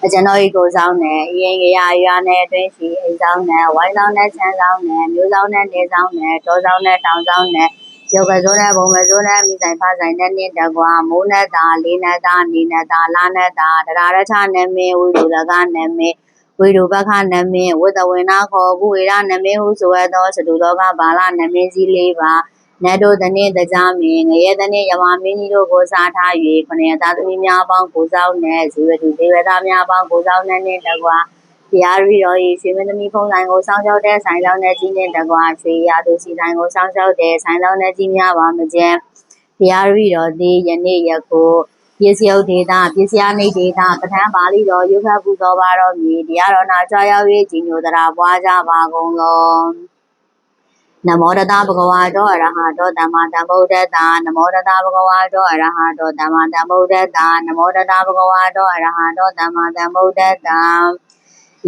အကျွန်တော်ဤကိုဆောင်နဲ့အရင်ကရွာနဲ့အတွင်းရှိအိမ်ဆောင်နဲ့ဝိုင်းဆောင်နဲ့ချမ်းဆောင်နဲ့မျိုးဆောင်နဲ့နေဆောင်နဲ့တောဆောင်နဲ့တောင်ဆောင်နဲ့ယောဂစိုးနဲ့ဘုံမစိုးနဲ့မိဆိုင်ဖဆိုင်နဲ့နှင်းတကွာမိုးနဲ့တာလေးနဲ့တာနေနဲ့တာလာနဲ့တာတရားရချနဲ့မင်းဝိလူလကနဲ့မင်းဝိလူပခနဲ့မင်းဝတ္တဝေနာခောကုဝေရနဲ့မင်းဟုဆိုရသောစတုသောကဘာလနဲ့မင်းစီလေးပါနတ်တို့တနေ့တကြမင်းငရဲတနေ့ယမမင်းကြီးတို့ကိုစားထား၍ခொနည်းသားသမီးများပေါင်းကိုဆောင်နဲ့ဇီဝတုဒေဝတာများပေါင်းကိုဆောင်နဲ့နှင့်တကွာတရားရီတော်ဤရွှေမင်းသမီးဖုံးဆိုင်ကိုစောင်းလျှောက်တဲ့ဆိုင်လောင်းနဲ့ကြီးနှင့်တကွာရွှေရာသူစီဆိုင်ကိုစောင်းလျှောက်တဲ့ဆိုင်လောင်းနဲ့ကြီးများပါမကျန်တရားရီတော်သည်ယနေ့ယခုပစ္စယုတ်ဒေတာပစ္စယနိဒေတာပဋ္ဌာန်းပါဠိတော်ယုခပူတော်ပါတော်မူတရားတော်နာကြွရောက်၍ကြီးညိုတရားပွားကြပါကုန်လောနမောတတဗုဒ္ဓဝါတောအရဟတောသမ္မာသမ္ဗုဒ္ဓတ္တနမောတတဗုဒ္ဓဝါတောအရဟတောသမ္မာသမ္ဗုဒ္ဓတ္တနမောတတဗုဒ္ဓဝါတောအရဟတောသမ္မာသမ္ဗုဒ္ဓတ္တ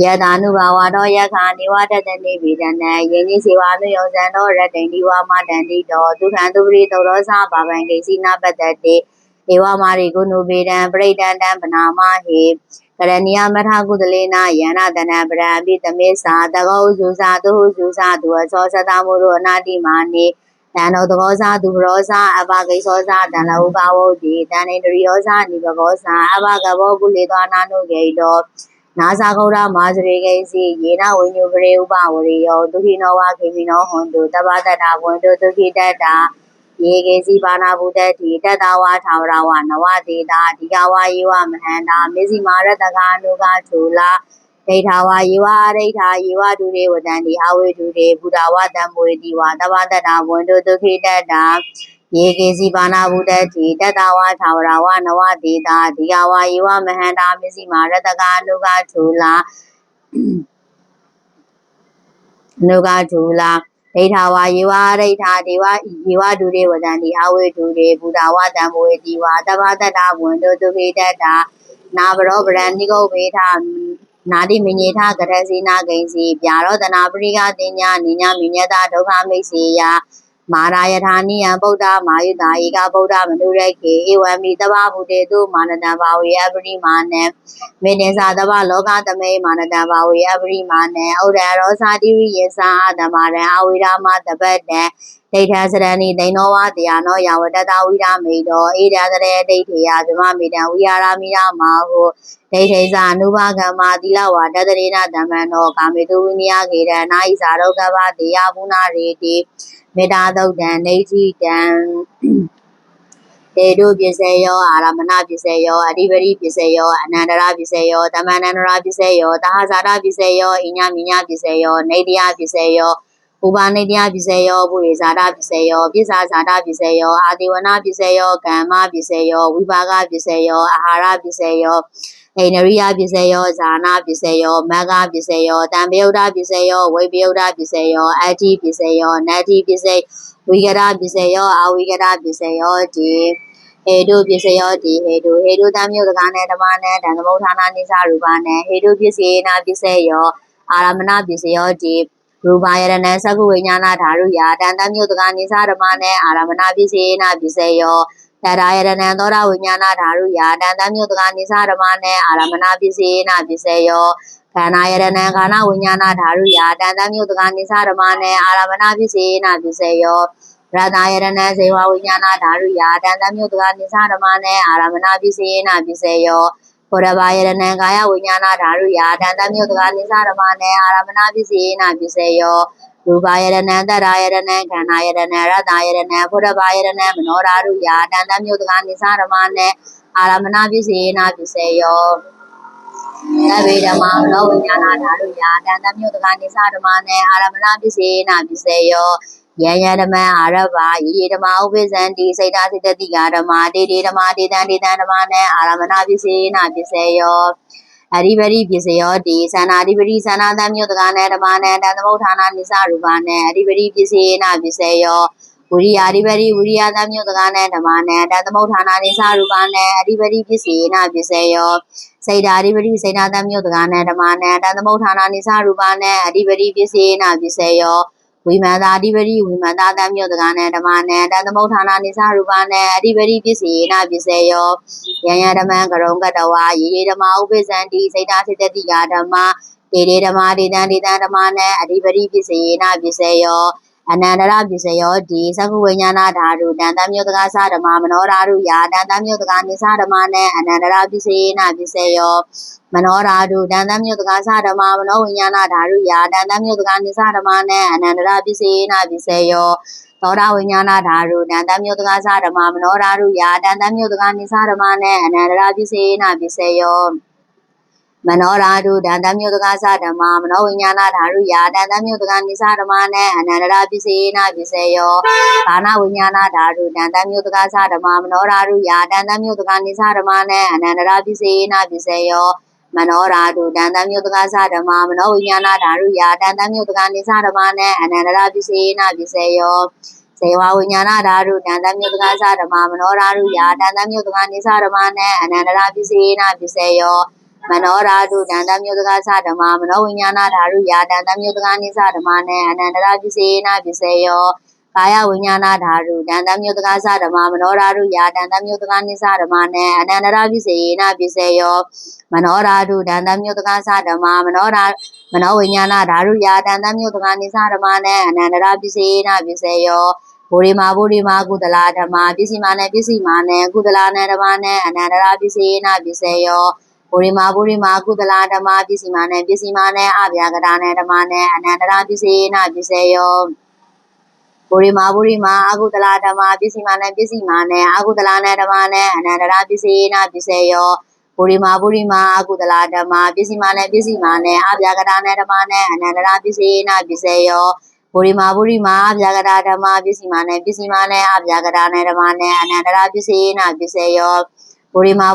ယထာနုဘာဝတောယခာနိဝတတနိဗိဒနံယင်းကြီးစေဝါနုယောဇံတောရတ္တိဒီဝမတန္တိတောဒုက္ခံသူပရိသောရောစာဘာဗံဒိစီနာပတ္တတိဧဝမာရိကုဏုပေတံပရိဒန္တံဗနာမဟိကရဏီယမထကုသလေနာယန္နတနံပရံပိသမေသာတကောဥစုစာသူဟုစုစာသူအသောသတ္တမုရောအနာတိမာနိတန်တော်တကောစာသူဘရောစာအဘဂိသောစာတန်လဟုကဝုတ်တိတန်နေတရိယောစာနိဘကောစာအဘဂဘောကုလေသောနာနုဂေတောနာသဂௌရမာဇရိကိစီယေနဝိညုပရေဥပဝရိယောဒုခိနောဝခေမိနောဟွန်တုတပ္ပတ္တဝန္တုဒုခိတတ္တာယေကေစီပါဏဗုဒ္ဓတိတတဝါထာဝရဝနဝတေတာဒီကဝါယေဝမဟန္တာမေဇိမာရတကအနုကထူလာဒိဋ္ဌာဝါယေဝအရိဋ္ဌာယေဝဒုရေဝတံတိအဝေဒုရေဘုဒ္ဓဝတံမွေတိဝတပ္ပတ္တဝန္တုဒုခိတတ္တာယေကေစီပါဏဗုဒ္ဓတိတတဝါထာဝရဝနဝတေတာဒီကဝါယေဝမဟန္တာမေဇိမာရတကအနုကထူလာအနုကထူလာဒိဋ္ဌာဝါယေဝရိဋ္ဌာဒေဝယေဝဒုရေဝတံတိအဝေဒုရေဘုဒ္ဓဝတံမွေတိဝတပ္ပတ္တဝန္တုဒုခိတတ္တာနာဘရောပရဏိကုဝေထနာတိမိညေထကရစီနာဂိဉ္စီပြာရောတနာပရိကတင်ညာနိညာမိညတဒုက္ခမိတ်စေယမာရာယထာနိယံဗုဒ္ဓမာယုတာဧကဗုဒ္ဓမနုရခေဧဝံမိတဗ္ဗဗုတေတုမာနတံဘာဝေယပရိမာဏံမေတ္တသတ္ဗလောကသမေမာနတံဘာဝေယပရိမာဏံဩရရောစာတိရိယေသာအတမရံအဝိရာမတပတ္တံဒိဋ္ဌစရဏိဒိဏောဝတရားနောယဝတတဝိရာမေတောဧဒသရေဒိဋ္ဌေယဇမမေတံဝိဟာရမိယမဟုဒိဋ္ဌိဇာအနုဘာကမ္မာသီလဝါတတရေနဓမ္မနောကာမေတုဝိနည်းကေရနာဣဇာရောကဗတေယပုနာရေတိမေတ္တာသုတ်တံနေတိတံတေတုပစ္စယောအာရမဏပစ္စယောအဓိပတိပစ္စယောအနန္တရပစ္စယောတမန္တန္တရပစ္စယောသဟဇာတပစ္စယောအိညာမိညာပစ္စယောနေတယပစ္စယောဥပနိတယပစ္စယောပုရိဇာတပစ္စယောပစ္ဆာဇာတပစ္စယောအာတိဝနာပစ္စယောကမ္မပစ္စယောဝိပါကပစ္စယောအာဟာရပစ္စယောအိန္ဒရိယပစ္စယောဇာနာပစ္စယောမဂ္ဂပစ္စယောတံပယုဒ္ဓပစ္စယောဝိပယုဒ္ဓပစ္စယောအတ္တိပစ္စယောနတ္တိပစ္စယောဝိကရပစ္စယောအဝိကရပစ္စယောတိဟေတုပစ္စယောတိဟေတုတံမြုတကနဲ့ဓမ္မနဲ့ဓမ္မုဋ္ဌာနာနိစ္စရူပနဲ့ဟေတုပစ္စေနာပစ္စယောအာရမဏပစ္စယောတိရူပယရဏံသက္ကုဝိညာဏဓာရုယာတံတမြုတကနိစ္စဓမ္မနဲ့အာရမဏပစ္စေနာပစ္စယောတရာယရဏံသောရဝိညာဏဓာရုယာတံတမြုတကနိစ္စဓမ္မနဲ့အာရမဏပစ္စေနာပစ္စယောခန္ဓာယရဏံခန္ဓာဝိညာဏဓာရုယာတံတမြုတကနိစ္စဓမ္မနဲ့အာရမဏပစ္စေနာပစ္စယောရတယရဏံဇေဝဝိညာဏဓာရုယာတံတမြုတကနိစ္စဓမ္မနဲ့အာရမဏပစ္စေနာပစ္စယောဘောရဘာယရဏံကာယဝိညာဏဓာရုယာတံတမြုတကနိစ္စဓမ္မနဲ့အာရမဏပစ္စေနာပစ္စယောရူပယရဏံတတယရဏံခန္ဓာယရဏံရတယရဏံဘောရဘာယရဏံမနောဓာရုယာတံတမြုတကနိစ္စဓမ္မနဲ့အာရမဏပစ္စေနာပစ္စယောသဗ္ဗေဓမ္မာလောဝိညာဏဓာရုယာတံတမြုတကနိစ္စဓမ္မနဲ့အာရမဏပစ္စေနာပစ္စယောယံယဓမ္မအာရဘယေဓမ္မဥပိသန္တိစိတ်ဓာစိတ္တိကဓမ္မတေတေဓမ္မတေတံဓမ္မနဲ့အာရမဏပစ္စေနာပစ္စယောအဓိပတိပစ္စယောတိသန္နာအဓိပတိသန္နာတမြုတကနဲ့ဓမ္မနဲ့တသမုဋ္ဌာနာနိစ္စရူပနဲ့အဓိပတိပစ္စေနာပစ္စယောဝိရိယအဓိပတိဝိရိယတမြုတကနဲ့ဓမ္မနဲ့တသမုဋ္ဌာနာနိစ္စရူပနဲ့အဓိပတိပစ္စေနာပစ္စယောစိတ်ဓာအဓိပတိစိတ်ဓာတမြုတကနဲ့ဓမ္မနဲ့တသမုဋ္ဌာနာနိစ္စရူပနဲ့အဓိပတိပစ္စေနာပစ္စယော ဝိမန္တာအဓိပတိဝိမန္တာတံမြို့တကနဲ့ဓမ္မနဲ့တန်သမုဋ္ဌာနာနိသရူပနဲ့အဓိပတိပစ္စည်းနာပစ္စယောယံယဓမ္မကရုံကတဝါယေဓမ္မဥပိသန္တိစိတ်ဓာစိတ္တိကဓမ္မဒေဓမ္မဒေတံဓမ္မနဲ့အဓိပတိပစ္စည်းနာပစ္စယောအနန္တရပစ္စယောဒီသကုဝိညာဏဓာတုတန်တမြို့တကသဓမ္မမနောဓာတုယာတန်တမြို့တကနိသဓမ္မနဲ့အနန္တရပစ္စည်းနာပစ္စယောမနောဓာတုတန်တမြို့တကသဓမ္မမနောဝိညာဏဓာတုယာတန်တမြို့တကနိသဓမ္မနဲ့အနန္တရပစ္စည်းနာပစ္စယောသောတာဝိညာဏဓာတုတန်တမြို့တကသဓမ္မမနောဓာတုယာတန်တမြို့တကနိသဓမ္မနဲ့အနန္တရပစ္စည်းနာပစ္စယောမနောဓာတုတန်တမြို့တကသဓမ္မမနောဝိညာဏဓာတုယာတန်တမြို့တကနိသဓမ္မနဲ့အနန္တရပစ္စည်းနာပစ္စယောကာဏဝိညာဏဓာတုတန်တမြို့တကသဓမ္မမနောဓာတုယာတန်တမြို့တကနိသဓမ္မနဲ့အနန္တရပစ္စည်းနာပစ္စယောမနောဓာတုတန်တမြို့တကသဓမ္မမနောဝိညာဏဓာတုယာတန်တမြို့တကနိသဓမ္မနဲ့အနန္တရပစ္စည်းနာပစ္စယောစေဝဝိညာဏဓာတုတန်တမြို့တကသဓမ္မမနောဓာတုယာတန်တမြို့တကနိသဓမ္မနဲ့အနန္တရပစ္စည်းနာပစ္စယောမနောဓာတုတန်တမြို့တကသဓမ္မမနောဝိညာဏဓာတုယာတန်တမြို့တကနိသဓမ္မနဲ့အနန္တရပစ္စည်းနာပစ္စယောကာယဝိညာဏဓာတုတန်တမြို့တကသဓမ္မမနောဓာတုယာတန်တမြို့တကနိသဓမ္မနဲ့အနန္တရပစ္စည်းနာပစ္စယောမနောဓာတုတန်တမြို့တကသဓမ္မမနောဝိညာဏဓာတုယာတန်တမြို့တကနိသဓမ္မနဲ့အနန္တရပစ္စည်းနာပစ္စယောဗုရိမာကုသလာဓမ္မပစ္စည်းမာနဲ့ကုသလာနဲ့ဓမ္မနဲ့အနန္တရပစ္စည်းနာပစ္စယောဗုရိမာကုသလာဓမ္မပစ္စည်းမာနဲ့အဗျာကတာနဲ့ဓမ္မနဲ့အနန္တရပစ္စည်းနာပစ္စယောဗုရိမာအကုသလာဓမ္မပစ္စည်းမာနဲ့အကုသလာနဲ့ဓမ္မနဲ့အနန္တရပစ္စည်းနာပစ္စယောဗုရိမာအကုသလာဓမ္မပစ္စည်းမာနဲ့အဗျာကတာနဲ့ဓမ္မနဲ့အနန္တရပစ္စည်းနာပစ္စယောဗုရိမာအဗျာကတာဓမ္မပစ္စည်းမာနဲ့အဗျာကတာနဲ့ဓမ္မနဲ့အနန္တရပစ္စည်းနာပစ္စယောဗုရိမာ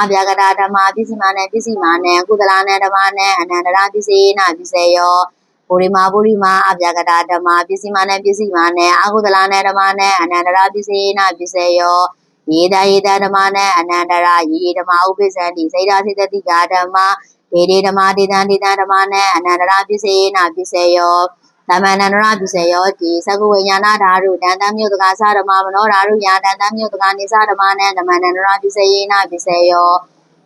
အဗျာကတာဓမ္မပစ္စည်းမာနဲ့ကုသလာနဲ့ဓမ္မနဲ့အနန္တရပစ္စည်းနာပစ္စယောဗုရိမာအဗျာကတာဓမ္မပစ္စည်းမာနဲ့အကုသလာနဲ့ဓမ္မနဲ့အနန္တရပစ္စည်းနာပစ္စယောယေတဓမ္မနဲ့အနန္တရယေဓမ္မဥပိသန္တိစိတ်ဓာစိတ္တိကဓမ္မဒေဓမ္မဒေတံဓမ္မနဲ့အနန္တရပစ္စည်းနာပစ္စယောသမ္မန္တရပစ္စယောတိသကုဝိညာဏဓာတုတန်တမြို့တကသဓမ္မမနောဓာတုယာတန်တမြို့တကနိသဓမ္မနဲ့သမ္မန္တရပစ္စယေနာပစ္စယော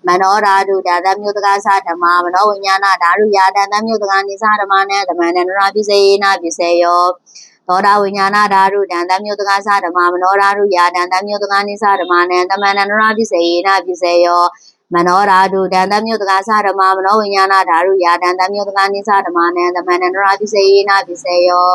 မနောဓာတုတန်တမြို့တကသဓမ္မမနောဝိညာဏဓာတုယာတန်တမြို့တကနိသဓမ္မနဲ့သမ္မန္တရပစ္စယေနာပစ္စယောသောတာဝိညာဏဓာတုတန်တမြို့တကသဓမ္မမနောဓာတုယာတန်တမြို့တကနိသဓမ္မနဲ့သမ္မန္တရပစ္စယေနာပစ္စယောမနောဓာတုတန်တမြို့တကသဓမ္မမနောဝိညာဏဓာတုယာတန်တမြို့တကနိသဓမ္မနဲ့သမ္မန္တရပစ္စယေနာပစ္စယော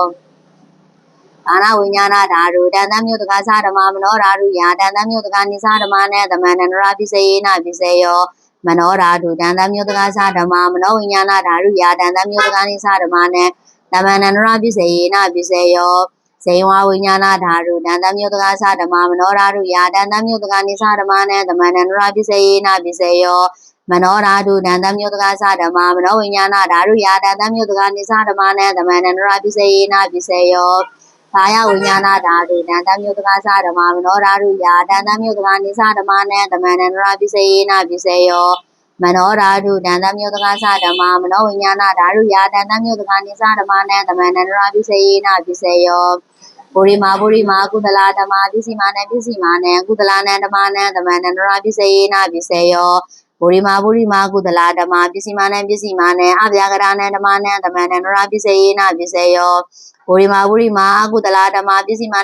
ကာဏဝိညာဏဓာတုတန်တမြို့တကသဓမ္မမနောဓာတုယာတန်တမြို့တကနိသဓမ္မနဲ့သမ္မန္တရပစ္စယေနာပစ္စယောမနောဓာတုတန်တမြို့တကသဓမ္မမနောဝိညာဏဓာတုယာတန်တမြို့တကနိသဓမ္မနဲ့သမ္မန္တရပစ္စယေနာပစ္စယောဇေဝဝိညာဏဓာတုတန်တမြို့တကသဓမ္မမနောဓာတုယာတန်တမြို့တကနိသဓမ္မနဲ့သမ္မန္တရပစ္စယေနာပစ္စယောမနောဓာတုတန်တမြို့တကသဓမ္မမနောဝိညာဏဓာတုယာတန်တမြို့တကနိသဓမ္မနဲ့သမ္မန္တရပစ္စယေနာပစ္စယောကာယဝိညာဏဓာတုတန်တမြို့တကသဓမ္မမနောဓာတုယာတန်တမြို့တကနိသဓမ္မနဲ့သမ္မန္တရပစ္စယေနာပစ္စယောမနောဓာတုတန်တမြို့တကသဓမ္မမနောဝိညာဏဓာတုယာတန်တမြို့တကနိသဓမ္မနဲ့သမ္မန္တရပစ္စယေနာပစ္စယောဗုရိမာကုသလာဓမ္မပစ္စည်းမာနဲ့ကုသလာနဲ့ဓမ္မနဲ့သမ္မန္တရပစ္စယေနာပစ္စယောဗုရိမာကုသလာဓမ္မပစ္စည်းမာနဲ့အဗျာကတာနဲ့ဓမ္မနဲ့သမ္မန္တရပစ္စယေနာပစ္စယောဗုရိမာအကုသလာဓမ္မပစ္စည်းမာ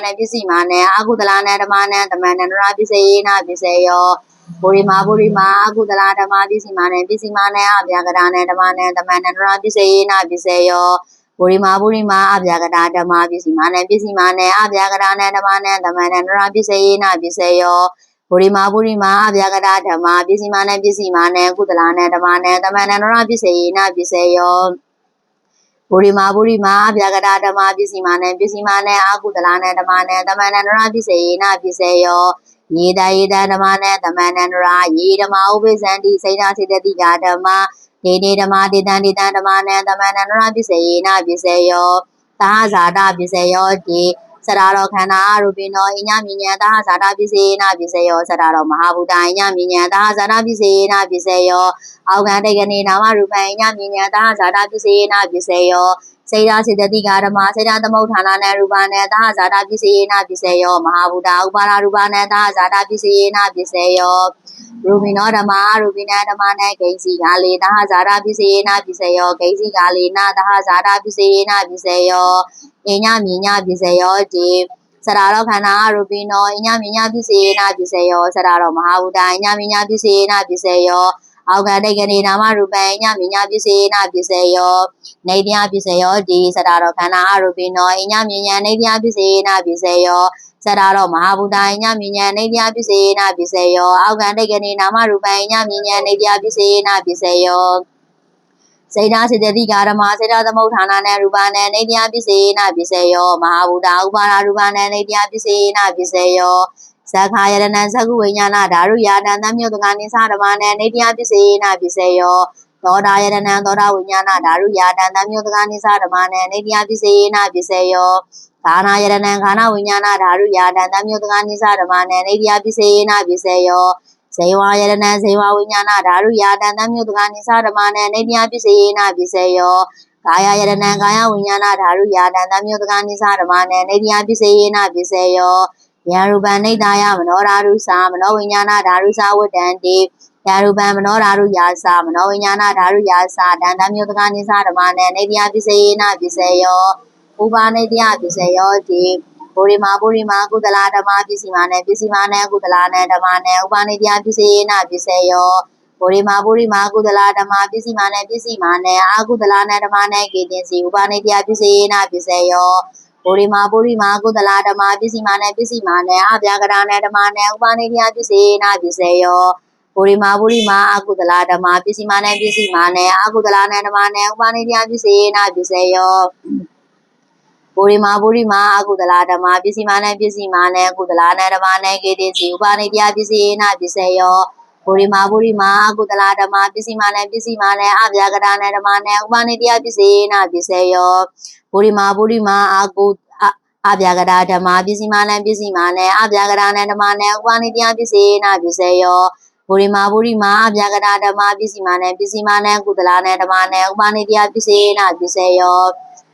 နဲ့အကုသလာနဲ့ဓမ္မနဲ့သမ္မန္တရပစ္စယေနာပစ္စယောဗုရိမာအကုသလာဓမ္မပစ္စည်းမာနဲ့အဗျာကတာနဲ့ဓမ္မနဲ့သမ္မန္တရပစ္စယေနာပစ္စယောဗုရိမာအဗျာကတာဓမ္မပစ္စည်းမာနဲ့အဗျာကတာနဲ့ဓမ္မနဲ့သမ္မန္တရပစ္စယေနာပစ္စယောဗုရိမာအဗျာကတာဓမ္မပစ္စည်းမာနဲ့ကုသလာနဲ့ဓမ္မနဲ့သမ္မန္တရပစ္စယေနာပစ္စယောဗုရိမာအဗျာကတာဓမ္မပစ္စည်းမာနဲ့အကုသလာနဲ့ဓမ္မနဲ့သမ္မန္တရပစ္စယေနာပစ္စယောယေတဓမ္မနဲ့သမ္မန္တရယေဓမ္မဥပိသန္တိစိတ်ဓာစိတ္တိကဓမ္မဒေဓမ္မဒေတံဓမ္မနဲ့သမ္မန္တရပစ္စယေနာပစ္စယောသဟဇာတပစ္စယောတိစရာတော်ခန္ဓာအရူပိနောအညမြဉ္ဇသဟဇာတပစ္စယေနာပစ္စယောစရာတော်မဟာဘူတအညမြဉ္ဇသဟဇာတပစ္စယေနာပစ္စယောအောက်ကံတေကနေနာမရူပံအညမြဉ္ဇသဟဇာတပစ္စယေနာပစ္စယောစေ စေရာစေတတိကာဓမ္မစေတသမုဋ္ဌာနာနဲ့ရူပနဲ့သဟဇာတာပစ္စယေနပစ္စယောမဟာဗုဒ္ဓဥပါဒရူပနဲ့သဟဇာတာပစ္စယေနပစ္စယောရူပိနောဓမ္မရူပိနဓမ္မနဲ့ဂိစီကာလေသဟဇာတာပစ္စယေနပစ္စယောဂိစီကာလေနသဟဇာတာပစ္စယေနပစ္စယောအညမြညာပစ္စယောတိစရာရောခန္ဓာရူပိနောအညမြညာပစ္စယေနပစ္စယောစရာရောမဟာဗုဒ္ဓအညမြညာပစ္စယေနပစ္စယောအောက်ကတိတ်ကနေနာမရူပံညမြညာပစ္စယေနပစ္စယောနေတယပစ္စယောဒီစရာရောခန္ဓာအရူပိနောအညမြညာနေတယပစ္စယေနပစ္စယောစရာရောမဟာဗုဒ္ဓအညမြညာနေတယပစ္စယေနပစ္စယောအောက်ကတိတ်ကနေနာမရူပံညမြညာနေတယပစ္စယေနပစ္စယောစေတစေတတိကာဓမ္မစေတသမုဋ္ဌာနာနဲ့ရူပနဲ့နေတယပစ္စယေနပစ္စယောမဟာဗုဒ္ဓဥပါဒရူပနဲ့နေတယပစ္စယေနပစ္စယောသက္ခာယရဏံသက္ကုဝိညာဏဓာရုယာတံသမြုတ္တကနိသဓမ္မနဲ့နေတယပစ္စယေနပစ္စယောသောတာယရဏံသောတာဝိညာဏဓာရုယာတံသမြုတ္တကနိသဓမ္မနဲ့နေတယပစ္စယေနပစ္စယောခာနာယရဏံခာနာဝိညာဏဓာရုယာတံသမြုတ္တကနိသဓမ္မနဲ့နေတယပစ္စယေနပစ္စယောဇေဝယရဏံဇေဝဝိညာဏဓာရုယာတံသမြုတ္တကနိသဓမ္မနဲ့နေတယပစ္စယေနပစ္စယောကာယယရဏံကာယဝိညာဏဓာရုယာတံသမြုတ္တကနိသဓမ္မနဲ့နေတယပစ္စယေနပစ္စယောယရူပံနေတယမနောဓာရုသမနောဝိညာဏဓာရုသဝတ္တံတိယရူပံမနောဓာရုယာသမနောဝိညာဏဓာရုယာသဒံသမြုတ္တကနိသဓမ္မနဲ့နေတယပစ္စယေနပစ္စယောဥပါနေတယပစ္စယောတိပုရိမာကုသလဓမ္မပစ္စည်းမာနဲ့ပစ္စည်းမာနဲ့ကုသလနဲ့ဓမ္မနဲ့ဥပါနေတယပစ္စယေနပစ္စယောပုရိမာကုသလဓမ္မပစ္စည်းမာနဲ့ပစ္စည်းမာနဲ့အာကုသလနဲ့ဓမ္မနဲ့ကေတင်စီဥပါနေတယပစ္စယေနပစ္စယောပုရိမာကုသလဓမ္မပစ္စည်းမာနဲ့ပစ္စည်းမာနဲ့အပြာကရနဲ့ဓမ္မနဲ့ဥပါနေတယပစ္စယေနပစ္စယောပုရိမာအာကုသလဓမ္မပစ္စည်းမာနဲ့ပစ္စည်းမာနဲ့အာကုသလနဲ့ဓမ္မနဲ့ဥပါနေတယပစ္စယေနပစ္စယောပုရိမာအာကုသလဓမ္မပစ္စည်းမာနဲ့ပစ္စည်းမာနဲ့ကုသလနဲ့ဓမ္မနဲ့ကေတိစီဥပါနေတယပစ္စယေနပစ္စယောပုရိမာအာကုသလဓမ္မပစ္စည်းမာနဲ့ပစ္စည်းမာနဲ့အပြာကရနဲ့ဓမ္မနဲ့ဥပါနေတယပစ္စယေနပစ္စယောပုရိမာအာကုအပြာကရဓမ္မပစ္စည်းမာနဲ့ပစ္စည်းမာနဲ့အပြာကရနဲ့ဓမ္မနဲ့ဥပါနေတယပစ္စယေနပစ္စယောပုရိမာအပြာကရဓမ္မပစ္စည်းမာနဲ့ပစ္စည်းမာနဲ့ကုသလနဲ့ဓမ္မနဲ့ဥပါနေတယပစ္စယေနပစ္စယော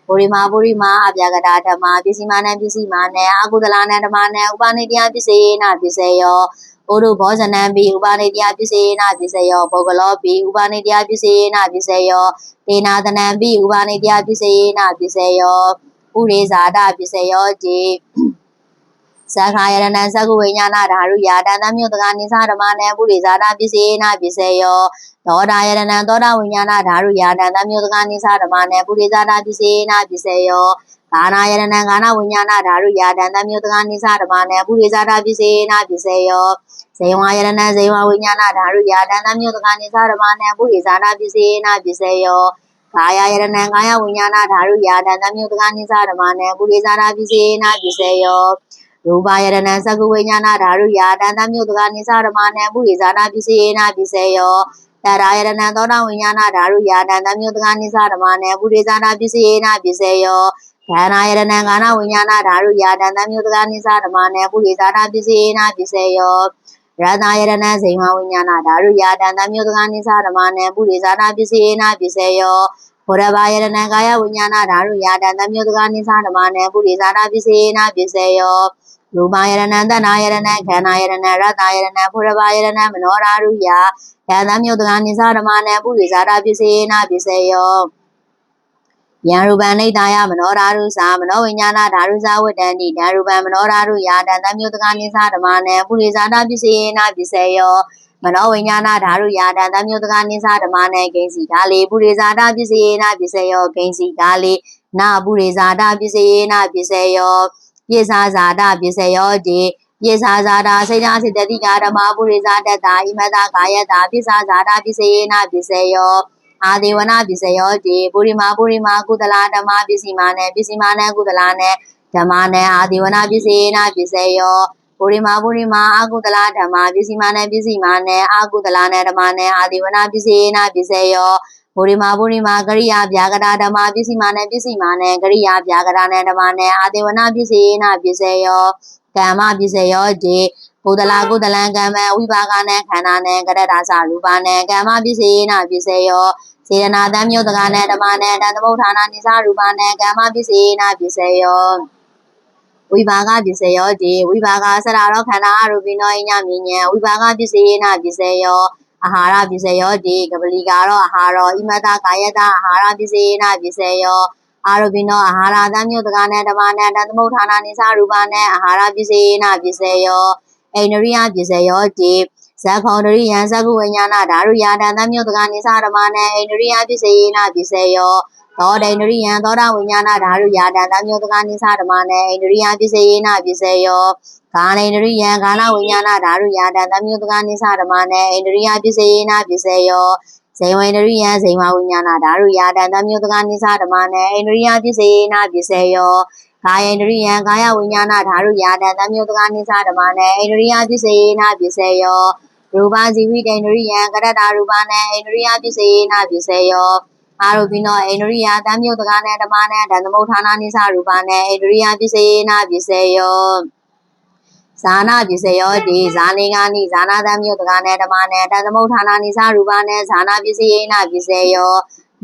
ပုရိမာအပြာကရဓမ္မပစ္စည်းမာနဲ့ပစ္စည်းမာနဲ့အကုသလနဲ့ဓမ္မနဲ့ဥပါနေတယပစ္စယေနပစ္စယောဩရုဘောဇနံပိဥပါနေတယပစ္စယေနပစ္စယောပုဂ္ဂလောပိဥပါနေတယပစ္စယေနပစ္စယောဒေနာသနံပိဥပါနေတယပစ္စယေနပစ္စယောဥရေဇာတပစ္စယောတိသက္ခာယရဏံသက္ကုဝိညာဏဓာရုယာတံသမြုတ္တကနိသဓမ္မနဲ့ပုရိဇာတပစ္စယေနပစ္စယောသောတာယရဏံသောတာဝိညာဏဓာရုယာတံသမြုတ္တကနိသဓမ္မနဲ့ပုရိဇာတပစ္စယေနပစ္စယောခာနာယရဏံခာနာဝိညာဏဓာရုယာတံသမြုတ္တကနိသဓမ္မနဲ့ပုရိဇာတပစ္စယေနပစ္စယောဇေဝယရဏံဇေဝဝိညာဏဓာရုယာတံသမြုတ္တကနိသဓမ္မနဲ့ပုရိဇာတပစ္စယေနပစ္စယောကာယယရဏံကာယဝိညာဏဓာရုယာတံသမြုတ္တကနိသဓမ္မနဲ့ပုရိဇာတပစ္စယေနပစ္စယောရူပယရဏံသက္ကုဝိညာဏဓာရုယာတံသမြုတ္တကနိသဓမ္မနဲ့ပုရိဇာတပစ္စယေနပစ္စယောတရာယရဏံသောတာဝိညာဏဓာရုယာတံသမြုတ္တကနိသဓမ္မနဲ့ပုရိဇာတပစ္စယေနပစ္စယောခန္ဓာယရဏံခန္ဓာဝိညာဏဓာရုယာတံသမြုတ္တကနိသဓမ္မနဲ့ပုရိဇာတပစ္စယေနပစ္စယောရတယရဏံဇိမဝိညာဏဓာရုယာတံသမြုတ္တကနိသဓမ္မနဲ့ပုရိဇာတပစ္စယေနပစ္စယောဘောရဘာယရဏံကာယဝိညာဏဓာရုယာတံသမြုတ္တကနိသဓမ္မနဲ့ပုရိဇာတပစ္စယေနပစ္စယောရူပယရဏံတဏ္ဍာယရဏံခန္ဓာယရဏံရတယရဏံဘောရဘာယရဏံမနောဓာရုယာတံသမြုတ္တကနိသဓမ္မနဲ့ပုရိဇာတပစ္စယေနပစ္စယောယံရူပံနေတယမနောဓာရုသမနောဝိညာဏဓာရုသဝတ္တံတိယံရူပံမနောဓာရုယာတံသမြုတ္တကနိသဓမ္မနဲ့ပုရိဇာတပစ္စယေနပစ္စယောမနောဝိညာဏဓာရုယာတံသမြုတ္တကနိသဓမ္မနဲ့ဂိဉ္စီကာလေပုရိဇာတပစ္စယေနပစ္စယောဂိဉ္စီကာလေနာပုရိဇာတပစ္စယေနပစ္စယောပိစ္ဆာဇာတပစ္စယောတိပိစ္ဆာဇာတာစေတစေတတိကာဓမ္မပုရိဇာတတ္တာဣမတကာယတာပိစ္ဆာဇာတပစ္စယေနပစ္စယောအာဒေဝနာပစ္စယောတိပုရိမာကုသလဓမ္မပစ္စည်းမာနဲ့ပစ္စည်းမာနဲ့ကုသလနဲ့ဓမ္မနဲ့အာဒေဝနာပစ္စယေနပစ္စယောပုရိမာအာကုသလဓမ္မပစ္စည်းမာနဲ့ပစ္စည်းမာနဲ့အာကုသလနဲ့ဓမ္မနဲ့အာဒေဝနာပစ္စယေနပစ္စယောပုရိမာကရိယာဗျာကတာဓမ္မပစ္စည်းမာနဲ့ပစ္စည်းမာနဲ့ကရိယာဗျာကတာနဲ့ဓမ္မနဲ့အာဒေဝနာပစ္စယေနပစ္စယောကမ္မပစ္စယောတိ ကုသလာကုသလံကမ္မဝိပါကနံခန္ဓာနံကရတ္တသရူပနံကမ္မပစ္စေနပစ္စေယောစေတနာတံမြို့တကနံဓမ္မနံတံသမုဋ္ဌာနာနိသရူပနံကမ္မပစ္စေနပစ္စေယောဝိပါကပစ္စယောတိဝိပါကစရာရောခန္ဓာအရူပိနောအညမြဉ္ဝိပါကပစ္စေနပစ္စယောအာဟာရပစ္စယောတိကပလီကာရောအာဟာရောဣမတကာယတအာဟာရပစ္စေနပစ္စယောအာရူပိနောအာဟာရတံမြို့တကနံဓမ္မနံတံသမုဋ္ဌာနာနိသရူပနံအာဟာရပစ္စေနပစ္စယောအိန္ဒရိယပစ္စယောတိဇဂောန္ဒရိယံသကုဝိညာဏဓာရုယာတံသမြို့တကနိသဓမ္မနံအိန္ဒရိယပစ္စေနပစ္စယောသောဒိန္ဒရိယံသောတာဝိညာဏဓာရုယာတံသမြို့တကနိသဓမ္မနံအိန္ဒရိယပစ္စေနပစ္စယောဂာနိန္ဒရိယံဂာနဝိညာဏဓာရုယာတံသမြို့တကနိသဓမ္မနံအိန္ဒရိယပစ္စေနပစ္စယောဇေဝိန္ဒရိယံဇေဝဝိညာဏဓာရုယာတံသမြို့တကနိသဓမ္မနံအိန္ဒရိယပစ္စေနပစ္စယောကာယန္ဒရိယံကာယဝိညာဏဓာရုယာတံသမြို့တကနိသဓမ္မနံအိန္ဒရိယပစ္စေနပစ္စယောရူပဇီဝိတ္တန္ဒရိယံကရတ္တရူပနံအိန္ဒရိယပစ္စေနပစ္စယောအာရူပိနောအိန္ဒရိယတံမြို့တကနံဓမ္မနံဓမ္မုဋ္ဌာနာနိသရူပနံအိန္ဒရိယပစ္စေနပစ္စယောဇာနာပစ္စယောတိဇာနေကာနိဇာနာတံမြို့တကနံဓမ္မနံဓမ္မုဋ္ဌာနာနိသရူပနံဇာနာပစ္စယေနပစ္စယော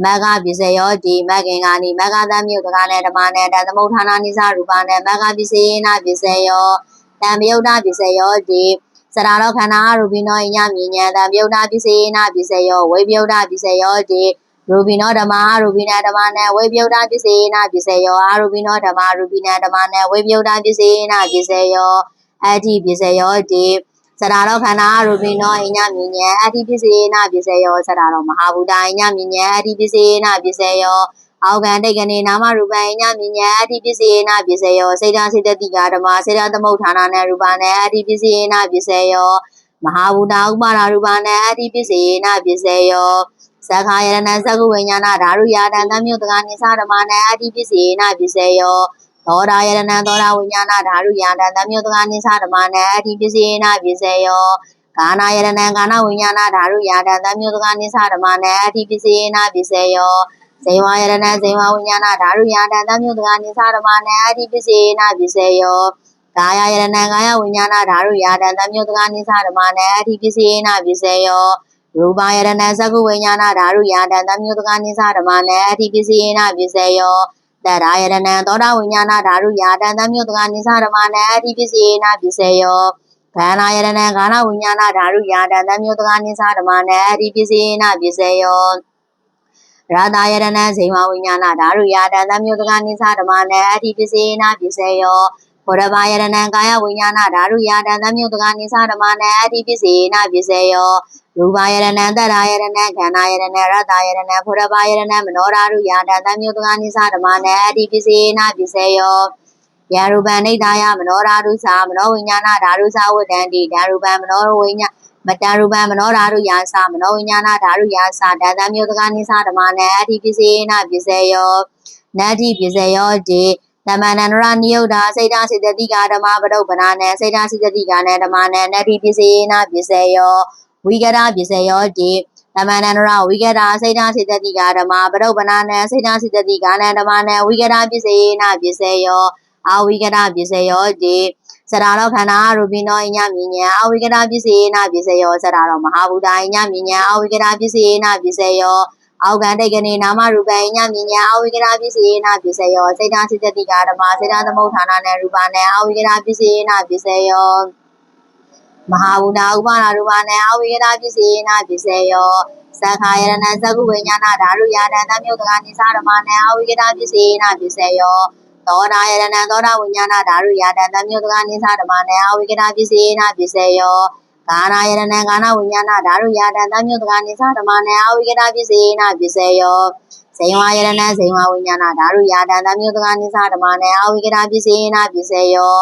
မဂ္ဂပစ္စယောတိမဂ္ဂင်္ဂာနိမဂ္ဂတံမြို့တကနံဓမ္မနံဓမ္မုဋ္ဌာနာနိသရူပနံမဂ္ဂပစ္စယေနပစ္စယောတံမြုဒ္ဒပစ္စယောတိစရာရောခန္ဓာရူပိနောအညမြဉ္ဇံတံမြုဒ္ဒပစ္စေနပစ္စယောဝိပယုဒ္ဒပစ္စယောတိရူပိနောဓမ္မရူပိနဓမ္မနံဝိပယုဒ္ဒပစ္စေနပစ္စယောအာရူပိနောဓမ္မရူပိနဓမ္မနံဝိပယုဒ္ဒပစ္စေနပစ္စယောအဋ္ဌိပစ္စယောတိစရာရောခန္ဓာရူပိနောအညမြဉ္ဇံအဋ္ဌိပစ္စေနပစ္စယောစရာရောမဟာဘူတအညမြဉ္ဇံအဋ္ဌိပစ္စေနပစ္စယောအောက်ကံတိတ်ကနေနာမရူပံအညမြဉ္ဇံအဋ္ဌိပစ္စေနပစ္စယောစေတစေတတိကာဓမ္မစေတသမုဋ္ဌာနာနံရူပနံအဋ္ဌိပစ္စေနပစ္စယောမဟာဘူတာဥပါဒရူပနံအဋ္ဌိပစ္စေနပစ္စယောသက္ခာယရဏံသက္ကုဝိညာဏဓာရုယာတံသံမြို့တကနိသဓမ္မနံအဋ္ဌိပစ္စေနပစ္စယောသောတာယရဏံသောတာဝိညာဏဓာရုယာတံသံမြို့တကနိသဓမ္မနံအဋ္ဌိပစ္စေနပစ္စယောကာနာယရဏံကာနဝိညာဏဓာရုယာတံသံမြို့တကနိသဓမ္မနံအဋ္ဌိပစ္စေနပစ္စယောဇေဝယရဏံဇေဝဝိညာဏဓာရုယာတံသံမြို့တကနိသဓမ္မနံအဋ္ဌိပစ္စေနပစ္စယောကာယယရဏံကာယဝိညာဏဓာရုယာတံသံမြို့တကနိသဓမ္မနံအဋ္ဌိပစ္စေနပစ္စယောရူပယရဏံသက္ကုဝိညာဏဓာရုယာတံသံမြို့တကနိသဓမ္မနံအဋ္ဌိပစ္စေနပစ္စယောတရာယရဏံသောတာဝိညာဏဓာရုယာတံသံမြို့တကနိသဓမ္မနံအဋ္ဌိပစ္စေနပစ္စယောခန္ဓာယရဏံခန္ဓာဝိညာဏဓာရုယာတံသံမြို့တကနိသဓမ္မနံအဋ္ဌိပစ္စေနပစ္စယောရတယရဏံဇေဝဝိညာဏဓာရုယာတံသံမြို့တကနိသဓမ္မနံအဋ္ဌိပစ္စေနပစ္စယောဘောရဘာယရဏံကာယဝိညာဏဓာရုယာတံသံမြို့တကနိသဓမ္မနံအဋ္ဌိပစ္စေနပစ္စယောရူပယရဏံတတရာယရဏံခန္ဓာယရဏံရတယရဏံဘောရဘာယရဏံမနောဓာရုယာတံသံမြို့တကနိသဓမ္မနံအဋ္ဌိပစ္စေနပစ္စယောယရူပံနိဒာယမနောဓာရုသမနောဝိညာဏဓာရုသဝတ္တန္တိဓာရူပံမနောဝိညာမတရူပံမနောဓာရုယာသမနောဝိညာဏဓာရုယာသသံမြို့တကနိသဓမ္မနံအဋ္ဌိပစ္စေနပစ္စယောနတ္ထိပစ္စယောတိသမန္တန္တရနိယုဒ္ဓစေတစေတတိကာဓမ္မပရုပ္ပနာနံစေတစေတတိကာနံဓမ္မနံနတ္ထိပစ္စေနပစ္စယောဝိကရပစ္စယောတိသမန္တန္တရဝိကရစေတစေတတိကာဓမ္မပရုပ္ပနာနံစေတစေတတိကာနံဓမ္မနံဝိကရပစ္စေနပစ္စယောအဝိကရပစ္စယောတိစရာရောခန္ဓာရူပိနောအညမြဉ္ဇအဝိကရပစ္စေနပစ္စယောစရာရောမဟာဘူတအညမြဉ္ဇအဝိကရပစ္စေနပစ္စယောအောက်ကံတိတ်ကနေနာမရူပံညမြဉ္ဇအဝိကရပစ္စေနပစ္စယောစေတစေတတိကာဓမ္မစေတသမုဋ္ဌာနာနံရူပနံအဝိကရပစ္စေနပစ္စယောမဟာဘူတာဥပါဒရူပနံအဝိကရပစ္စေနပစ္စယောသက္ခာယရဏံသက္ကုဝိညာဏဓာရုယာတံသံမြို့တကနိသဓမ္မနံအဝိကရပစ္စေနပစ္စယောသောတာယရဏံသောတာဝိညာဏဓာရုယာတံသံမြို့တကနိသဓမ္မနံအဝိကရပစ္စေနပစ္စယောကာနာယရဏံကာနဝိညာဏဓာရုယာတံသံမြို့တကနိသဓမ္မနံအဝိကရပစ္စေနပစ္စယောဇေဝယရဏံဇေဝဝိညာဏဓာရုယာတံသံမြို့တကနိသဓမ္မနံအဝိကရပစ္စေနပစ္စယော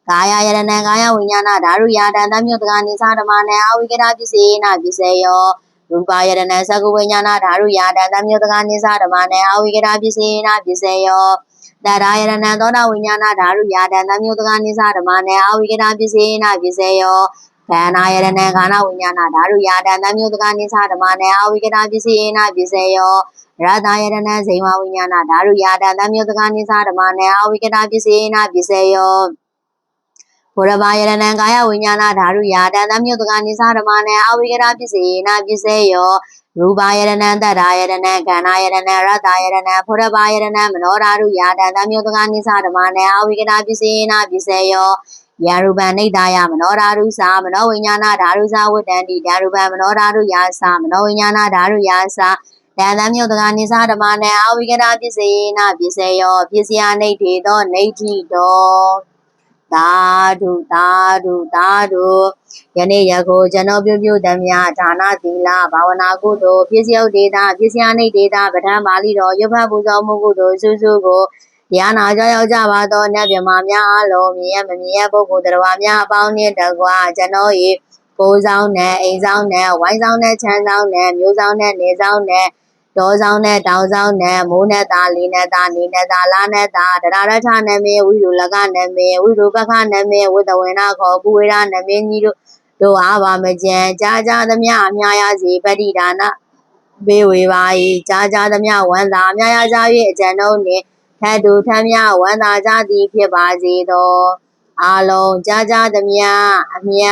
ကာယယရဏံကာယဝိညာဏဓာရုယာတံသံမြို့တကနိသဓမ္မနံအဝိကရပစ္စေနပစ္စယောရူပယရဏံသက္ကုဝိညာဏဓာရုယာတံသံမြို့တကနိသဓမ္မနံအဝိကရပစ္စေနပစ္စယောတရာယရဏံသောတာဝိညာဏဓာရုယာတံသံမြို့တကနိသဓမ္မနံအဝိကရပစ္စေနပစ္စယောခန္ဓာယရဏံခန္ဓာဝိညာဏဓာရုယာတံသံမြို့တကနိသဓမ္မနံအဝိကရပစ္စေနပစ္စယောရတယရဏံဇေဝဝိညာဏဓာရုယာတံသံမြို့တကနိသဓမ္မနံအဝိကရပစ္စေနပစ္စယော ဘောရဘာယရဏံကာယဝိညာဏဓာရုယာတသမြုတကနိသဓမ္မနံအဝိကရာပစ္စယေနပစ္စေယောရူပယရဏံတတ္ထာယရဏံခန္ဓာယရဏံရတ္တယရဏံဘောရဘာယရဏံမနောဓာရုယာတသမြုတကနိသဓမ္မနံအဝိကရာပစ္စယေနပစ္စေယောယရူပံနိဒာယမနောဓာရုသမနောဝိညာဏဓာရုသဝတ္တန္တိဓာရုပံမနောဓာရုယာသမနောဝိညာဏဓာရုယာသတံမြုတကနိသဓမ္မနံအဝိကရာပစ္စယေနပစ္စေယောပစ္စယနိဋ္ဌေသောနိဋ္ဌိတောသာဓုသာဓုသာဓုယနေ့ယခုကျွန်တော်ပြုသမျှဒါနသီလဘာဝနာကုသိုလ်ပစ္စယုတ်ဒေတာပစ္စယနိဒေတာပဋ္ဌာန်းပါဠိတော်ရုပ်ဖတ်ပူဇော်မှုကုသိုလ်စုစုကိုတရားနာကြရောက်ကြပါသောနတ်မြမများအလုံးမြင်ရမမြင်ရပုဂ္ဂိုလ်တော်များအပေါင်းနှင့်တကွာကျွန်တော်၏ကိုယ်ဆောင်နဲ့အိမ်ဆောင်နဲ့ဝိုင်းဆောင်နဲ့ချမ်းဆောင်နဲ့မျိုးဆောင်နဲ့နေဆောင်နဲ့တောဆောင်နဲ့တောင်ဆောင်နဲ့မိုးနဲ့သားလေးနဲ့သားနေနဲ့သားလာနဲ့သားတရားရထနမေဝိရုလကနမေဝိရုပခနမေဝိတဝေနခောကုဝေရနမေညီတို့အားပါမကြံကြာသမျှအမြာရစီပဋိဒါနဘေဝေပါ၏ကြာသမျှဝန္တာအမြာရကြ၍အကျဉ်ုံနှင့်ထတူထမြဝန္တာကြသည်ဖြစ်ပါစေသောအာလုံးကြာသမျှအမြ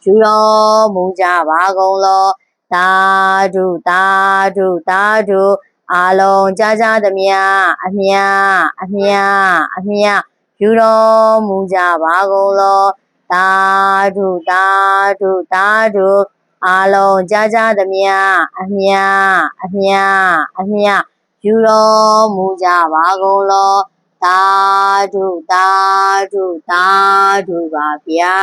ယူတော်မူကြပါကုန်လောသာဓုသာဓုသာဓုအာလုံးကြာသမျှအမြယူတော်မူကြပါကုန်လောသာဓုသာဓုသာဓုအာလုံးကြာသမျှအမြယူတော်မူကြပါကုန်လောသာဓုသာဓုသာဓုပါဗျာ